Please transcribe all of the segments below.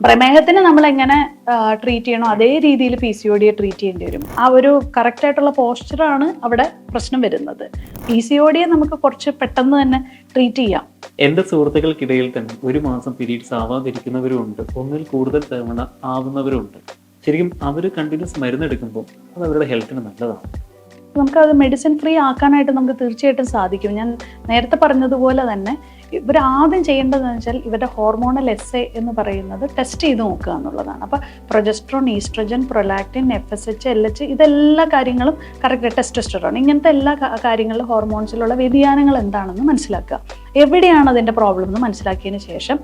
പ്രമേഹത്തിന് നമ്മൾ എങ്ങനെ ട്രീറ്റ് ചെയ്യണോ അതേ രീതിയിൽ PCOD ട്രീറ്റ് ചെയ്യേണ്ടി വരും. ആ ഒരു കറക്റ്റ് ആയിട്ടുള്ള പോസ്ചറാണ് അവിടെ പ്രശ്നം വരുന്നത്. PCOD നമുക്ക് കുറച്ച് പെട്ടെന്ന് തന്നെ ട്രീറ്റ് ചെയ്യാം. എന്റെ സുഹൃത്തുക്കൾക്കിടയിൽ തന്നെ ഒരു മാസം പീരീഡ്സ് ആവാതിരിക്കുന്നവരും ഉണ്ട്, ഒന്നിൽ കൂടുതൽ തവണ ആവുന്നവരുണ്ട്. ശരിക്കും അവർ കണ്ടിന്യൂസ് മരുന്ന് എടുക്കുമ്പോൾ അത് അവരുടെ ഹെൽത്തിന് നല്ലതാണ്. നമുക്കത് മെഡിസിൻ ഫ്രീ ആക്കാനായിട്ട് നമുക്ക് തീർച്ചയായിട്ടും സാധിക്കും. ഞാൻ നേരത്തെ പറഞ്ഞതുപോലെ തന്നെ ഇവർ ആദ്യം ചെയ്യേണ്ടതെന്ന് വെച്ചാൽ ഇവരുടെ ഹോർമോണൽ എസ്സേ എന്ന് പറയുന്നത് ടെസ്റ്റ് ചെയ്ത് നോക്കുക എന്നുള്ളതാണ്. അപ്പോൾ progesterone, oestrogen, prolactin, FSH, LH ഇതെല്ലാ കാര്യങ്ങളും കറക്റ്റ്, ടെസ്റ്റോസ്റ്റെറോൺ, ഇങ്ങനത്തെ എല്ലാ കാര്യങ്ങളിലും ഹോർമോൺസിലുള്ള വ്യതിയാനങ്ങൾ എന്താണെന്ന് മനസ്സിലാക്കുക. എവിടെയാണ് അതിൻ്റെ പ്രോബ്ലം എന്ന് മനസ്സിലാക്കിയതിന് ശേഷം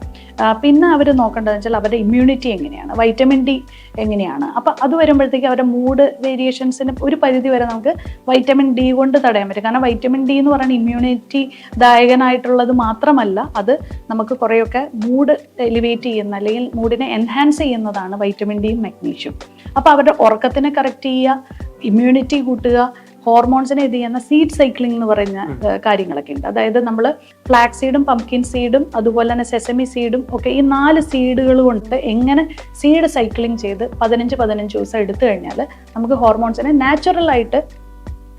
പിന്നെ അവർ നോക്കേണ്ടതെന്ന് വെച്ചാൽ അവരുടെ ഇമ്മ്യൂണിറ്റി എങ്ങനെയാണ്, വൈറ്റമിൻ ഡി എങ്ങനെയാണ്. അപ്പോൾ അത് വരുമ്പോഴത്തേക്ക് അവരുടെ മൂഡ് വേരിയേഷൻസിന് ഒരു പരിധി വരെ നമുക്ക് വൈറ്റമിൻ ഡി കൊണ്ട് തടയാൻ പറ്റും. കാരണം വൈറ്റമിൻ ഡി എന്ന് പറയുന്നത് ഇമ്മ്യൂണിറ്റി ദായകനായിട്ടുള്ളത് മാത്രമല്ല, അത് നമുക്ക് കുറേയൊക്കെ മൂഡ് എലിവേറ്റ് ചെയ്യുന്ന അല്ലെങ്കിൽ മൂഡിനെ എൻഹാൻസ് ചെയ്യുന്നതാണ് വൈറ്റമിൻ ഡിയും മഗ്നീഷ്യം. അപ്പോൾ അവരുടെ ഉറക്കത്തിനെ കറക്റ്റ് ചെയ്യുക, ഇമ്മ്യൂണിറ്റി കൂട്ടുക, ഹോർമോൺസിനെ ഇത് ചെയ്യുന്ന സീഡ് സൈക്ലിംഗ് എന്ന് പറയുന്ന കാര്യങ്ങളൊക്കെ ഉണ്ട്. അതായത് നമ്മൾ ഫ്ലാക്സ് സീഡും പംകിൻ സീഡും അതുപോലെ തന്നെ സെസമി സീഡും ഒക്കെ ഈ 4 സീഡുകൾ കൊണ്ട് എങ്ങനെ സീഡ് സൈക്ലിംഗ് ചെയ്ത് 15 ദിവസം എടുത്തു കഴിഞ്ഞാൽ നമുക്ക് ഹോർമോൺസിനെ നാച്ചുറലായിട്ട്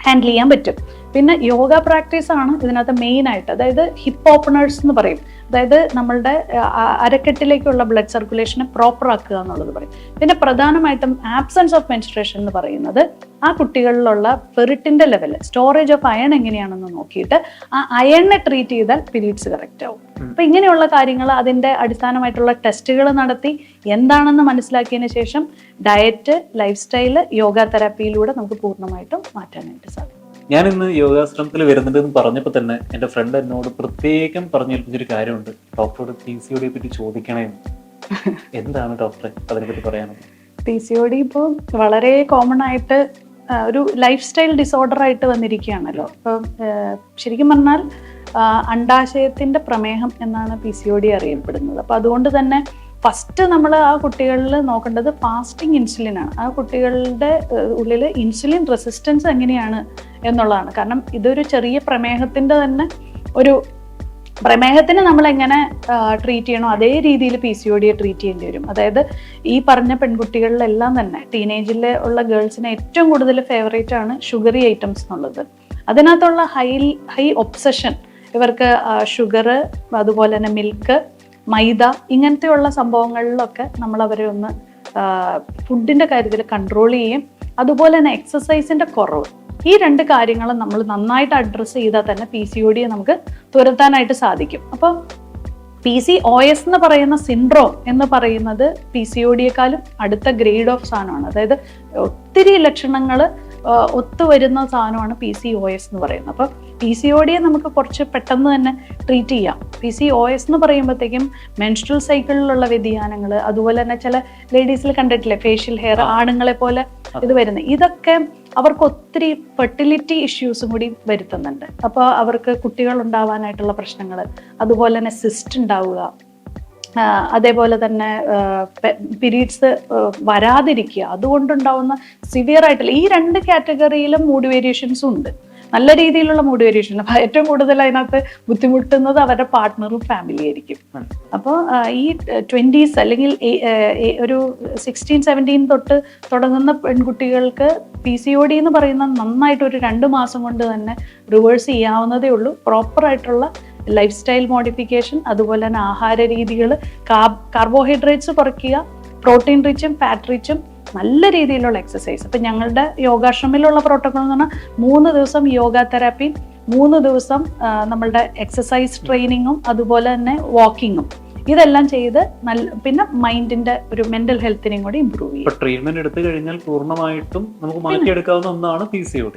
ഹാൻഡിൽ ചെയ്യാൻ പറ്റും. പിന്നെ യോഗ പ്രാക്ടീസ് ആണ് ഇതിനകത്ത് മെയിൻ ആയിട്ട്. അതായത് ഹിപ്പ് ഓപ്പണേഴ്സ് എന്ന് പറയും. അതായത് നമ്മളുടെ അരക്കെട്ടിലേക്കുള്ള ബ്ലഡ് സർക്കുലേഷനെ പ്രോപ്പർ ആക്കുക എന്നുള്ളത് പറയും. പിന്നെ പ്രധാനമായിട്ടും ആബ്സെൻസ് ഓഫ് മെൻസ്ട്രേഷൻ എന്ന് പറയുന്നത് ആ കുട്ടികളിലുള്ള ഫെറിറ്റിന്റെ ലെവൽ, സ്റ്റോറേജ് ഓഫ് അയൺ എങ്ങനെയാണെന്ന് നോക്കിയിട്ട് ആ അയണിനെ ട്രീറ്റ് ചെയ്താൽ പീരീഡ്സ് കറക്റ്റ് ആവും. അപ്പൊ ഇങ്ങനെയുള്ള കാര്യങ്ങൾ അതിന്റെ അടിസ്ഥാനമായിട്ടുള്ള ടെസ്റ്റുകൾ നടത്തി എന്താണെന്ന് മനസ്സിലാക്കിയതിന് ശേഷം ഡയറ്റ്, ലൈഫ് സ്റ്റൈല്, യോഗ തെറാപ്പിയിലൂടെ നമുക്ക് പൂർണ്ണമായിട്ടും മാറ്റാനായിട്ട് സാധിക്കും. ഞാൻ ഇന്ന് യോഗാശ്രമത്തിൽ വരുന്നുണ്ടെന്ന് പറഞ്ഞപ്പോൾ തന്നെ എൻ്റെ ഫ്രണ്ട് എന്നോട് പ്രത്യേകം പറഞ്ഞേൽപ്പിച്ചൊരു കാര്യമുണ്ട്, ഡോക്ടറോട് PCOD പറ്റി ചോദിക്കണേന്ന്. എന്താണ് ഡോക്ടറെ അതിനെപ്പറ്റി പറയാനുള്ളത്? PCOD ഇപ്പോൾ വളരെ കോമൺ ആയിട്ട് ഒരു ലൈഫ് സ്റ്റൈൽ ഡിസോർഡർ ആയിട്ട് വന്നിരിക്കുകയാണല്ലോ. അപ്പം ശരിക്കും പറഞ്ഞാൽ അണ്ഡാശയത്തിന്റെ പ്രമേഹം എന്നാണ് PCOD അറിയപ്പെടുന്നത്. അപ്പം അതുകൊണ്ട് തന്നെ ഫസ്റ്റ് നമ്മൾ ആ കുട്ടികളിൽ നോക്കേണ്ടത് ഫാസ്റ്റിംഗ് ഇൻസുലിനാണ്. ആ കുട്ടികളുടെ ഉള്ളിൽ ഇൻസുലിൻ റെസിസ്റ്റൻസ് എങ്ങനെയാണ് എന്നുള്ളതാണ്. കാരണം ഇതൊരു ചെറിയ പ്രമേഹത്തിൻ്റെ തന്നെ ഒരു പ്രമേഹത്തിന് നമ്മൾ എങ്ങനെ ട്രീറ്റ് ചെയ്യണോ അതേ രീതിയിൽ PCOD ട്രീറ്റ് ചെയ്യേണ്ടി വരും. അതായത് ഈ പറഞ്ഞ പെൺകുട്ടികളിലെല്ലാം തന്നെ ടീനേജിൽ ഉള്ള ഗേൾസിന് ഏറ്റവും കൂടുതൽ ഫേവറേറ്റ് ആണ് ഷുഗറി ഐറ്റംസ് എന്നുള്ളത്. അതിനകത്തുള്ള ഹൈ ഒബ്സഷൻ ഇവർക്ക് ഷുഗർ, അതുപോലെ തന്നെ മിൽക്ക്, മൈദ ഇങ്ങനത്തെയുള്ള സംഭവങ്ങളിലൊക്കെ നമ്മൾ അവരെ ഒന്ന് ഫുഡിൻ്റെ കാര്യത്തിൽ കൺട്രോൾ ചെയ്യും. അതുപോലെ തന്നെ എക്സസൈസിൻ്റെ കുറവ്, ഈ 2 കാര്യങ്ങളും നമ്മൾ നന്നായിട്ട് അഡ്രസ്സ് ചെയ്താൽ തന്നെ PCOD നമുക്ക് തുരത്താനായിട്ട് സാധിക്കും. അപ്പോൾ PCOS എന്ന് പറയുന്ന സിൻഡ്രോം എന്ന് പറയുന്നത് PCODയെക്കാളും അടുത്ത ഗ്രേഡ് ഓഫ് സാധനമാണ്. അതായത് ഒത്തിരി ലക്ഷണങ്ങൾ ഒത്തുവരുന്ന സാധനമാണ് PCOS എന്ന് പറയുന്നത്. അപ്പോൾ PCODയെ നമുക്ക് കുറച്ച് പെട്ടെന്ന് തന്നെ ട്രീറ്റ് ചെയ്യാം. PCOS എന്ന് പറയുമ്പോഴത്തേക്കും മെൻസ്ട്രൽ സൈക്കിളിലുള്ള വ്യതിയാനങ്ങൾ, അതുപോലെ തന്നെ ചില ലേഡീസിൽ കണ്ടിട്ടില്ലേ ഫേഷ്യൽ ഹെയർ, ആണുങ്ങളെ പോലെ ഇത് വരുന്നത്, ഇതൊക്കെ അവർക്ക് ഒത്തിരി ഫെർട്ടിലിറ്റി ഇഷ്യൂസും കൂടി വരുത്തുന്നുണ്ട്. അപ്പോൾ അവർക്ക് കുട്ടികൾ ഉണ്ടാവാനായിട്ടുള്ള പ്രശ്നങ്ങൾ, അതുപോലെ തന്നെ സിസ്റ്റ് ഉണ്ടാവുക, അതേപോലെ തന്നെ പീരീഡ്സ് വരാതിരിക്കുക, അതുകൊണ്ടുണ്ടാവുന്ന സിവിയർ ആയിട്ടുള്ള ഈ 2 കാറ്റഗറിയിലും മൂഡ് വേരിയേഷൻസും ഉണ്ട്. നല്ല രീതിയിലുള്ള മൂഡ് വേരിയേഷൻ. ഏറ്റവും കൂടുതൽ അതിനകത്ത് ബുദ്ധിമുട്ടുന്നത് അവരുടെ പാർട്ട്ണറും ഫാമിലി ആയിരിക്കും. അപ്പോൾ ഈ 20s അല്ലെങ്കിൽ ഒരു 16-17 തൊട്ട് തുടങ്ങുന്ന പെൺകുട്ടികൾക്ക് PCOD എന്ന് പറയുന്ന നന്നായിട്ട് ഒരു 2 മാസം കൊണ്ട് തന്നെ റിവേഴ്സ് ചെയ്യാവുന്നതേ ഉള്ളൂ. പ്രോപ്പറായിട്ടുള്ള ലൈഫ് സ്റ്റൈൽ മോഡിഫിക്കേഷൻ, അതുപോലെ തന്നെ ആഹാര രീതികൾ, കാർബോഹൈഡ്രേറ്റ്സ് കുറയ്ക്കുക, പ്രോട്ടീൻ റിച്ചും ഫാറ്റ് റിച്ചും നല്ല രീതിയിലുള്ള എക്സസൈസ്. അപ്പം ഞങ്ങളുടെ യോഗാശ്രമിലുള്ള പ്രോട്ടോകോൾ എന്ന് പറഞ്ഞാൽ 3 ദിവസം യോഗ തെറാപ്പി, 3 ദിവസം നമ്മളുടെ എക്സസൈസ് ട്രെയിനിങ്ങും അതുപോലെ തന്നെ വാക്കിങ്ങും, ഇതെല്ലാം ചെയ്ത് പിന്നെ മൈൻഡിന്റെ ഒരു മെന്റൽ ഹെൽത്തിനെയും കൂടി ഇമ്പ്രൂവ് ചെയ്യും. ട്രീറ്റ്മെന്റ് എടുത്തു കഴിഞ്ഞാൽ പൂർണ്ണമായിട്ടും നമുക്ക് മാറ്റിയെടുക്കാവുന്ന ഒന്നാണ് PCOD.